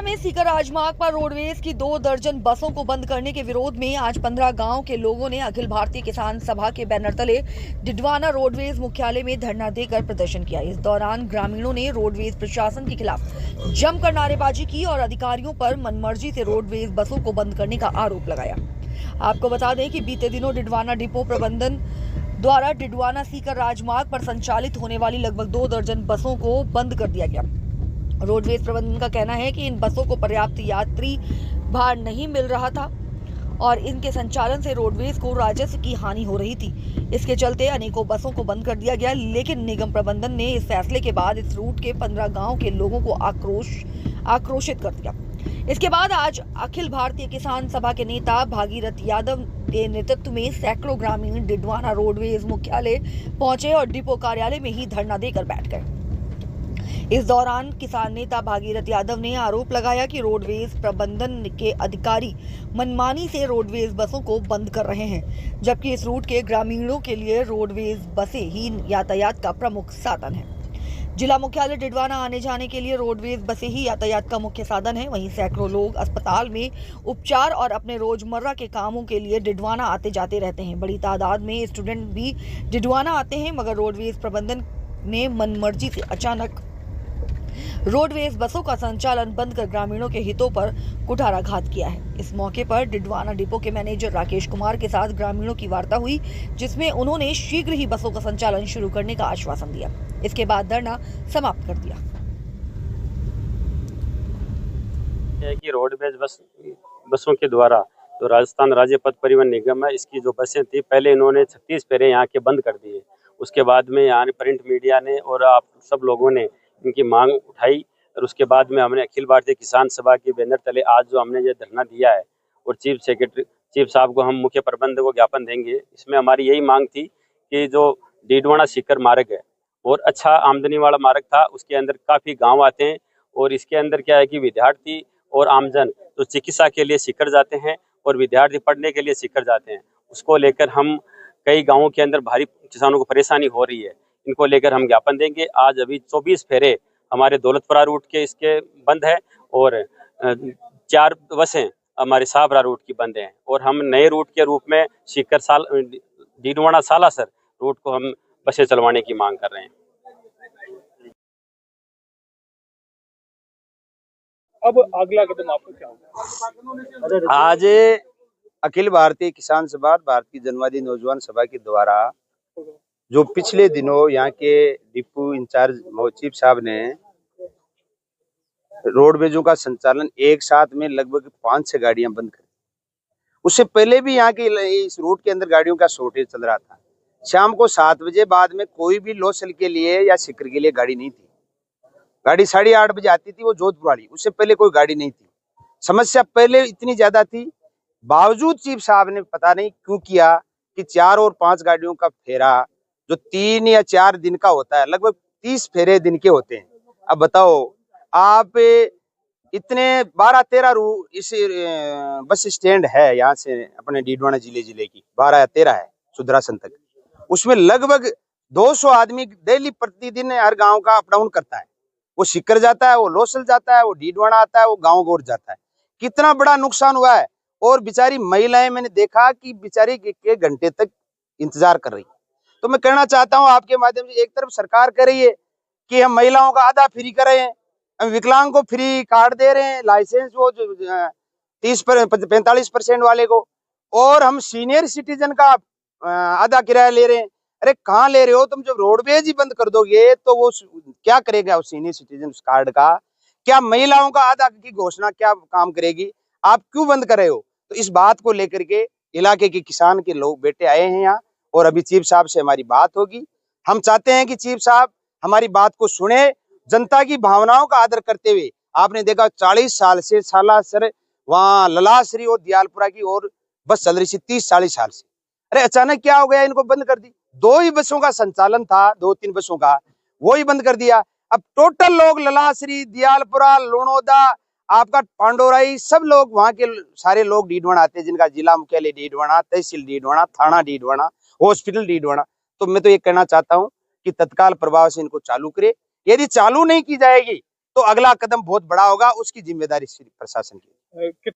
में सीकर राजमार्ग पर रोडवेज की 2 दर्जन बसों को बंद करने के विरोध में आज 15 गांव के लोगों ने अखिल भारतीय किसान सभा के बैनर तले डिडवाना रोडवेज मुख्यालय में धरना देकर प्रदर्शन किया। इस दौरान ग्रामीणों ने रोडवेज प्रशासन के खिलाफ जमकर नारेबाजी की और अधिकारियों पर मनमर्जी से रोडवेज बसों को बंद करने का आरोप लगाया। आपको बता दें कि बीते दिनों डिडवाना डिपो प्रबंधन द्वारा डिडवाना सीकर राजमार्ग पर संचालित होने वाली लगभग 2 दर्जन बसों को बंद कर दिया गया। रोडवेज प्रबंधन का कहना है कि इन बसों को पर्याप्त यात्री भार नहीं मिल रहा था और इनके संचालन से रोडवेज को राजस्व की हानि हो रही थी। इसके चलते अनेकों बसों को बंद कर दिया गया, लेकिन निगम प्रबंधन ने इस फैसले के बाद इस रूट के 15 गांव के लोगों को आक्रोशित कर दिया। इसके बाद आज अखिल भारतीय किसान सभा के नेता भागीरथ यादव के नेतृत्व में सैकड़ों ग्रामीण डिडवाना रोडवेज मुख्यालय पहुंचे और डिपो कार्यालय में ही धरना देकर बैठ गए। इस दौरान किसान नेता भागीरथ यादव ने आरोप लगाया कि रोडवेज प्रबंधन के अधिकारी मनमानी से रोडवेज बसों को बंद कर रहे हैं, जबकि इस रूट के ग्रामीणों के लिए रोडवेज बसें ही यातायात का प्रमुख साधन है। जिला मुख्यालय डिडवाना आने जाने के लिए रोडवेज बसें ही यातायात का मुख्य साधन है। वहीं सैकड़ों लोग अस्पताल में उपचार और अपने रोजमर्रा के कामों के लिए डिडवाना आते जाते रहते हैं। बड़ी तादाद में स्टूडेंट भी डिडवाना आते हैं, मगर रोडवेज प्रबंधन ने मनमर्जी से अचानक रोडवेज बसों का संचालन बंद कर ग्रामीणों के हितों पर कुठाराघात किया है। इस मौके पर डिडवाना डिपो के मैनेजर राकेश कुमार के साथ ग्रामीणों की वार्ता हुई, जिसमें उन्होंने शीघ्र ही बसों का संचालन शुरू करने का आश्वासन दिया। इसके बाद धरना समाप्त कर दिया। कि रोडवेज बसों के द्वारा तो राजस्थान राज्य पथ परिवहन निगम है, इसकी जो बसें थी पहले इन्होंने 36 फेरे यहाँ के बंद कर दिए। उसके बाद में यहाँ प्रिंट मीडिया ने और आप सब लोगों ने इनकी मांग उठाई और उसके बाद में हमने अखिल भारतीय किसान सभा के बैनर तले आज जो हमने ये धरना दिया है और चीफ साहब को हम मुख्य प्रबंधक को ज्ञापन देंगे। इसमें हमारी यही मांग थी कि जो डिडवाना सीकर मार्ग है और अच्छा आमदनी वाला मार्ग था, उसके अंदर काफ़ी गांव आते हैं और इसके अंदर क्या है कि विद्यार्थी और आमजन तो चिकित्सा के लिए सीकर जाते हैं और विद्यार्थी पढ़ने के लिए सीकर जाते हैं। उसको लेकर हम कई गाँवों के अंदर भारी किसानों को परेशानी हो रही है, इनको लेकर हम ज्ञापन देंगे। आज अभी 24 फेरे हमारे दौलतपुरा रूट के इसके बंद है और 4 बसें हमारे साबरा रूट की बंद हैं और हम नए रूट के रूप में सीकर डिडवाना सालासर रूट को हम बसें चलवाने की मांग कर रहे हैं। अब अगला कदम आपको क्या होगा? आज अखिल भारतीय किसान सभा भारतीय जनवादी नौजवान सभा के द्वारा जो पिछले दिनों यहाँ के डिपो इंचार्ज चीफ साहब ने रोडवेजों का संचालन एक साथ में लगभग 5-6 गाड़ियां बंद कर दी। उससे पहले भी यहाँ के इस रूट के अंदर गाड़ियों का शॉर्टेज चल रहा था। शाम को 7 बजे बाद में कोई भी लोसल के लिए या सीकर के लिए गाड़ी नहीं थी। गाड़ी 8:30 बजे आती थी, वो जोधपुर वाली, उससे पहले कोई गाड़ी नहीं थी। समस्या पहले इतनी ज्यादा थी, बावजूद चीफ साहब ने पता नहीं क्यों किया कि 4 और 5 गाड़ियों का फेरा जो 3 या 4 दिन का होता है, लगभग 30 फेरे दिन के होते हैं। अब बताओ आप, इतने 12-13 इस बस स्टैंड है यहाँ से अपने डिडवाना जिले की 12 या 13 है सुदरासन तक, उसमें लगभग 200 आदमी डेली प्रतिदिन हर गांव का अप डाउन करता है। वो सीकर जाता है, वो लोसल जाता है, वो डिडवाना आता है, वो गाँव गोर जाता है। कितना बड़ा नुकसान हुआ है। और बेचारी महिलाएं, मैंने देखा कि बेचारी के घंटे तक इंतजार कर रही। तो मैं कहना चाहता हूं आपके माध्यम से, एक तरफ सरकार कह रही है कि हम महिलाओं का आधा फ्री कर रहे हैं, हम विकलांग को फ्री कार्ड दे रहे हैं, लाइसेंस वो 45% वाले को, और हम सीनियर सिटीजन का आधा किराया ले रहे हैं। अरे कहाँ ले रहे हो तुम? जब रोडवेज ही बंद कर दोगे तो वो क्या करेगा? उस सीनियर सिटीजन कार्ड का क्या महिलाओं का आधा की घोषणा क्या काम करेगी? आप क्यों बंद कर रहे हो? तो इस बात को लेकर के इलाके के किसान के लोग बेटे आए हैं यहाँ और अभी चीफ साहब से हमारी बात होगी। हम चाहते हैं कि चीफ साहब हमारी बात को सुने, जनता की भावनाओं का आदर करते हुए। आपने देखा 40 साल से सालासर वहाँ ललासरी और दियालपुरा की और बस चल रही थी 30-40 साल से। अरे अचानक क्या हो गया? इनको बंद कर दी। 2 ही बसों का संचालन था, 2-3 बसों का, वो ही बंद कर दिया। अब टोटल लोग ललासरी, दियालपुरा, लुणोदा, आपका पांडोराई, सब लोग वहां के सारे लोग डिडवाना आते हैं, जिनका जिला मुख्यालय डिडवाना, तहसील डिडवाना, थाना डिडवाना, हॉस्पिटल डिडवाना। तो मैं तो ये कहना चाहता हूं कि तत्काल प्रभाव से इनको चालू करे। यदि चालू नहीं की जाएगी तो अगला कदम बहुत बड़ा होगा, उसकी जिम्मेदारी सिर्फ प्रशासन की।